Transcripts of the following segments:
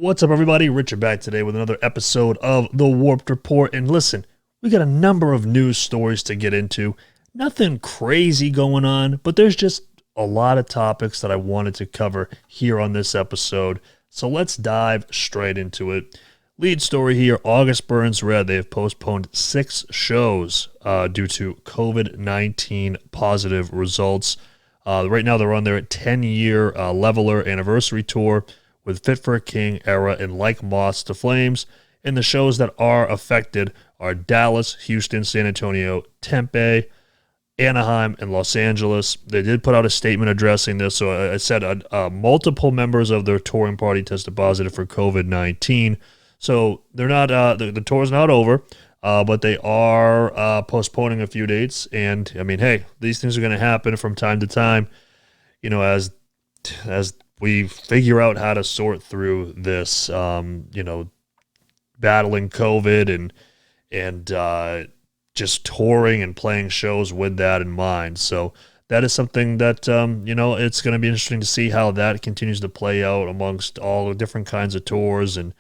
What's up, everybody? Richard back today with another episode of the Warped Report. And listen, we got a number of news stories to get into. Nothing crazy going on, but there's just a lot of topics that I wanted to cover here on this episode. So let's dive straight into it. Lead story here, August Burns Red. They have postponed 6 shows due to COVID-19 positive results. Right now they're on their 10-year Leveler anniversary tour with Fit for a King, Era, and Like Moths to Flames. And the shows that are affected are Dallas, Houston, San Antonio, Tempe, Anaheim, and Los Angeles. They did put out a statement addressing this. So I said multiple members of their touring party tested positive for COVID-19. So they're not the tour's not over, but they are postponing a few dates. And I mean, hey, these things are going to happen from time to time. You know, as we figure out how to sort through this, battling COVID and just touring and playing shows with that in mind. So that is something that, it's going to be interesting to see how that continues to play out amongst all the different kinds of tours and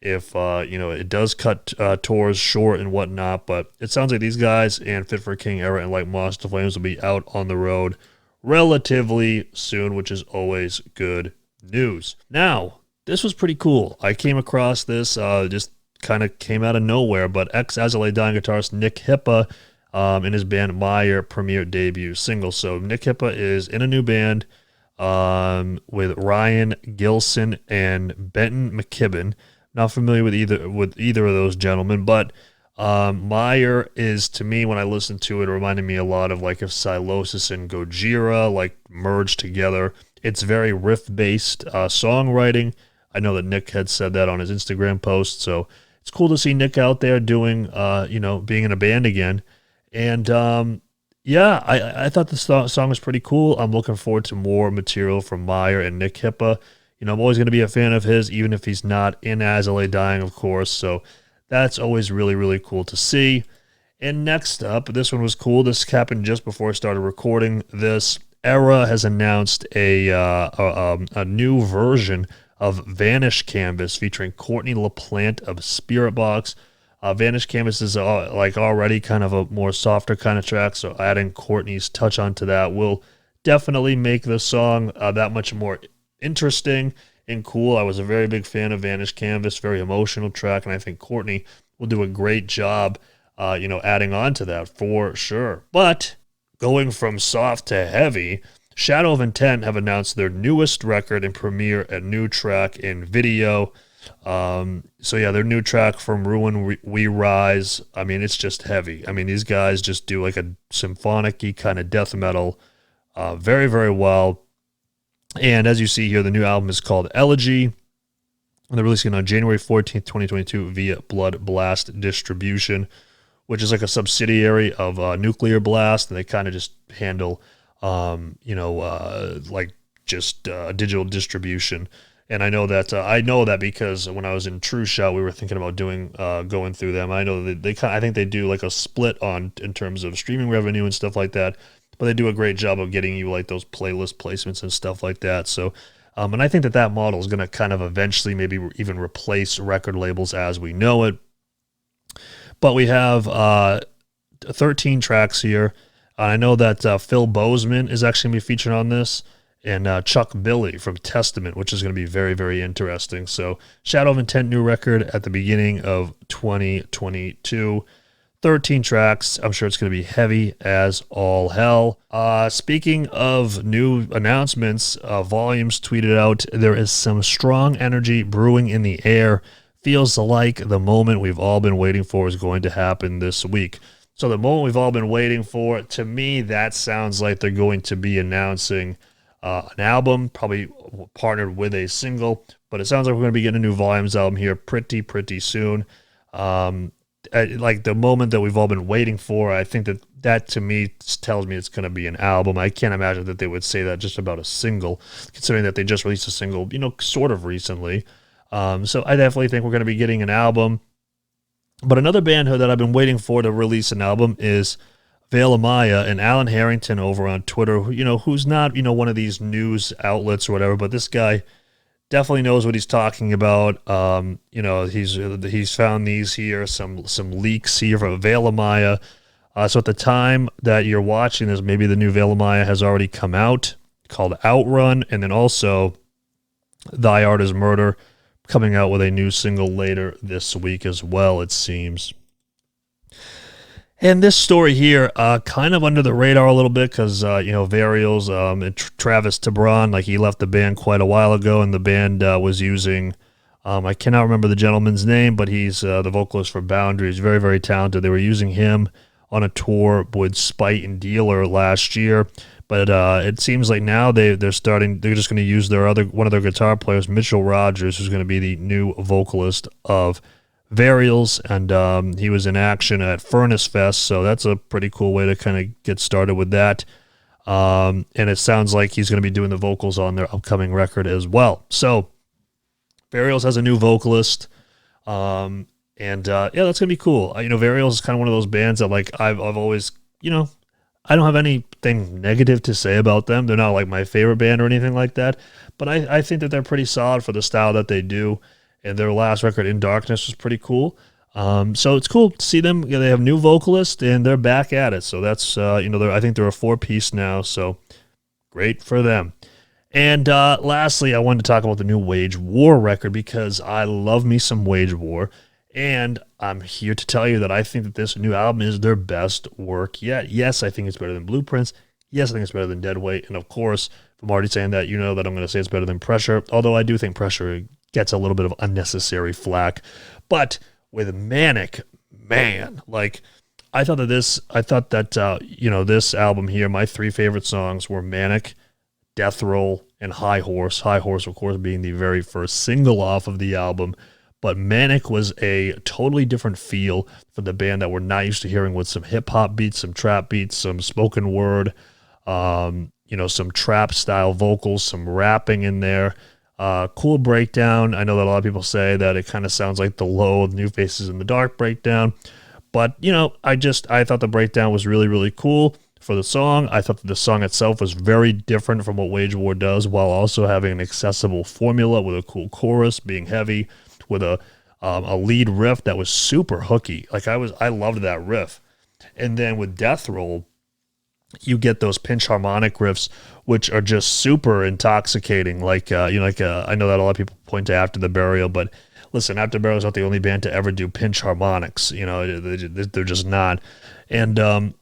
if, it does cut tours short and whatnot. But it sounds like these guys and Fit for a King, Era, and Like Moths to Flames will be out on the road relatively soon, which is always good news. Now, this was pretty cool. I came across this, just kind of came out of nowhere, but 𝗧𝗛𝗪 𝗪𝗘𝗣𝗙 guitarist Nick Hipa and his band Meyer premiere debut single. So Nick Hipa is in a new band with Ryan Gilson and Benton McKibben. Not familiar with either of those gentlemen, but Meyer is, to me, when I listened to it, reminded me a lot of like if 𝗧𝗪𝗪 and Gojira like merged together. It's very riff-based songwriting. I know that Nick had said that on his Instagram post, so it's cool to see Nick out there doing, being in a band again. And I thought the song was pretty cool. I'm looking forward to more material from Meyer and Nick Hipa. I'm always going to be a fan of his, even if he's not in 𝗧𝗪𝗪 𝗪𝗘𝗪, of course. So that's always really, really cool to see. And next up, this one was cool. This happened just before I started recording this. Era has announced a new version of Vanish Canvas featuring Courtney LaPlante of Spiritbox. Vanish Canvas is already kind of a more softer kind of track, so adding Courtney's touch onto that will definitely make the song that much more interesting and cool. I was a very big fan of Vanish Canvas, very emotional track, and I think Courtney will do a great job, adding on to that for sure. But going from soft to heavy, Shadow of Intent have announced their newest record and premiere a new track in video. Their new track, From Ruin We Rise. I mean, it's just heavy. I mean, these guys just do like a symphonic-y kind of death metal very, very well. And as you see here, the new album is called Elegy, and they're releasing it on January 14th, 2022 via Blood Blast Distribution, which is like a subsidiary of Nuclear Blast, and they kind of just handle, digital distribution. And I know that because when I was in True Shot, we were thinking about going through them. I know that I think they do like a split in terms of streaming revenue and stuff like that, but they do a great job of getting you like those playlist placements and stuff like that. So, and I think that model is going to kind of eventually maybe even replace record labels as we know it. But we have 13 tracks here. I know that Phil Bozeman is actually going to be featured on this, and Chuck Billy from Testament, which is going to be very, very interesting. So Shadow of Intent, new record at the beginning of 2022. 13 tracks. I'm sure it's going to be heavy as all hell. Speaking of new announcements, Volumes tweeted out, there is some strong energy brewing in the air. Feels like the moment we've all been waiting for is going to happen this week. So the moment we've all been waiting for, to me, that sounds like they're going to be announcing an album, probably partnered with a single, but it sounds like we're going to be getting a new Volumes album here pretty soon. Like the moment that we've all been waiting for, I think that to me tells me it's going to be an album. I can't imagine that they would say that just about a single, considering that they just released a single, sort of recently. So I definitely think we're going to be getting an album. But another band that I've been waiting for to release an album is Veil of Maya, and Alan Harrington over on Twitter, who's not, one of these news outlets or whatever, but this guy definitely knows what he's talking about. He's found these here, some leaks here from 𝗧𝗪𝗪. So at the time that you're watching this, maybe the new 𝗧𝗪𝗪 has already come out, called Outrun, and then also Thy Art Is Murder coming out with a new single later this week as well, it seems. And this story here, kind of under the radar a little bit because, Varials and 𝗧𝗪𝗪 𝗪𝗧, like he left the band quite a while ago, and the band was using, I cannot remember the gentleman's name, but he's the vocalist for Boundaries, very, very talented. They were using him on a tour with Spite and Dealer last year. But it seems like now they're just going to use one of their guitar players, Mitchell Rogers, who's going to be the new vocalist of Varials, and he was in action at Furnace Fest, so that's a pretty cool way to kind of get started with that. And it sounds like he's going to be doing the vocals on their upcoming record as well. So Varials has a new vocalist, that's going to be cool. Varials is kind of one of those bands that like I've always, I don't have anything negative to say about them. They're not like my favorite band or anything like that, but I think that they're pretty solid for the style that they do, and their last record, In Darkness, was pretty cool. So it's cool to see them. They have a new vocalist, and they're back at it. So that's, I think they're a 4-piece now, so great for them. And lastly, I wanted to talk about the new Wage War record because I love me some Wage War. And I'm here to tell you that I think that this new album is their best work yet. Yes, I think it's better than Blueprints. Yes, I think it's better than Deadweight. And of course, if I'm already saying that, that I'm going to say it's better than Pressure. Although I do think Pressure gets a little bit of unnecessary flack. But with Manic, man, like I thought that this album here, my 3 favorite songs were Manic, Death Roll, and High Horse. High Horse, of course, being the very first single off of the album. But Manic was a totally different feel for the band that we're not used to hearing, with some hip-hop beats, some trap beats, some spoken word, some trap-style vocals, some rapping in there. Cool breakdown. I know that a lot of people say that it kind of sounds like the low New Faces in the Dark breakdown. But, I thought the breakdown was really, really cool for the song. I thought that the song itself was very different from what Wage War does, while also having an accessible formula with a cool chorus, being heavy, with a lead riff that was super hooky. Like I loved that riff. And then with Death Roll, you get those pinch harmonic riffs, which are just super intoxicating. I know that a lot of people point to After the Burial, but listen, After the Burial is not the only band to ever do pinch harmonics. They're just not. And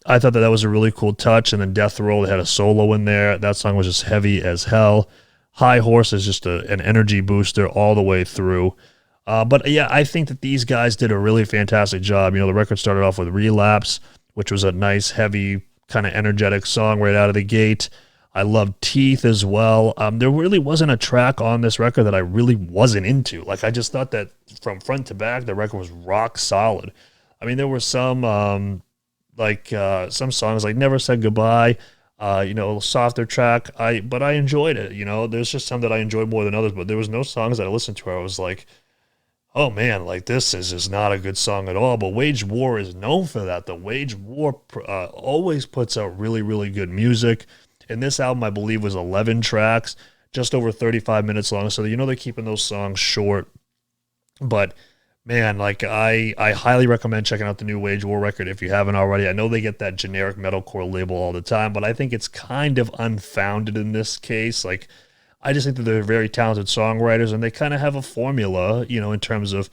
I thought that was a really cool touch. And then Death Roll, they had a solo in there. That song was just heavy as hell. High Horse is just an energy booster all the way through. I think that these guys did a really fantastic job. The record started off with Relapse, which was a nice, heavy, kind of energetic song right out of the gate. I loved Teeth as well. There really wasn't a track on this record that I really wasn't into. Like, I just thought that from front to back, the record was rock solid. I mean, there were some songs like Never Said Goodbye, a little softer track. But I enjoyed it. There's just some that I enjoyed more than others, but there was no songs that I listened to where I was like, oh man, like this is just not a good song at all. But Wage War is known for that. The Wage War always puts out really, really good music. And this album, I believe, was 11 tracks, just over 35 minutes long. So they're keeping those songs short. But man, like I highly recommend checking out the new Wage War record if you haven't already. I know they get that generic metalcore label all the time, but I think it's kind of unfounded in this case. Like, I just think that they're very talented songwriters, and they kind of have a formula, in terms of,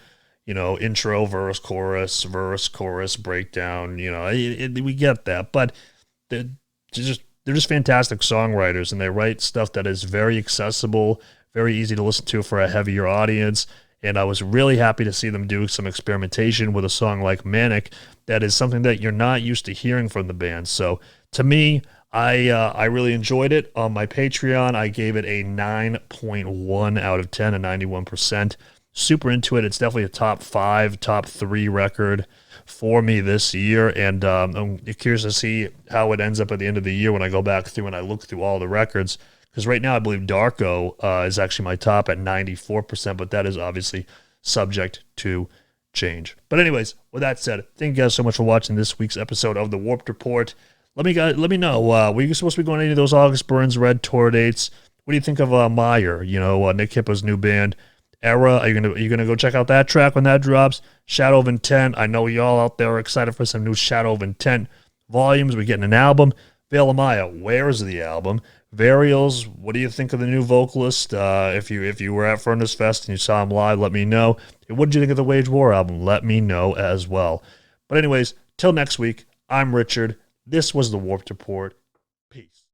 intro, verse, chorus, breakdown. We get that, but they're just fantastic songwriters, and they write stuff that is very accessible, very easy to listen to for a heavier audience. And I was really happy to see them do some experimentation with a song like Manic that is something that you're not used to hearing from the band. So to me, I really enjoyed it. On my Patreon, I gave it a 9.1 out of 10, a 91%. Super into it. It's definitely a top 5, top 3 record for me this year, and I'm curious to see how it ends up at the end of the year when I go back through and I look through all the records, because right now I believe Darko is actually my top at 94%, but that is obviously subject to change. But anyways, with that said, thank you guys so much for watching this week's episode of the Warped Report. Let me know, were you supposed to be going to any of those August Burns Red tour dates? What do you think of Meyer? You know, Nick Hipa's new band, Era. Are you gonna go check out that track when that drops? Shadow of Intent. I know y'all out there are excited for some new Shadow of Intent volumes. We're getting an album. Veil of Maya, where's the album? Varials, what do you think of the new vocalist? If you were at Furnace Fest and you saw him live, let me know. What did you think of the Wage War album? Let me know as well. But anyways, till next week, I'm Richard. This was the Warped Report.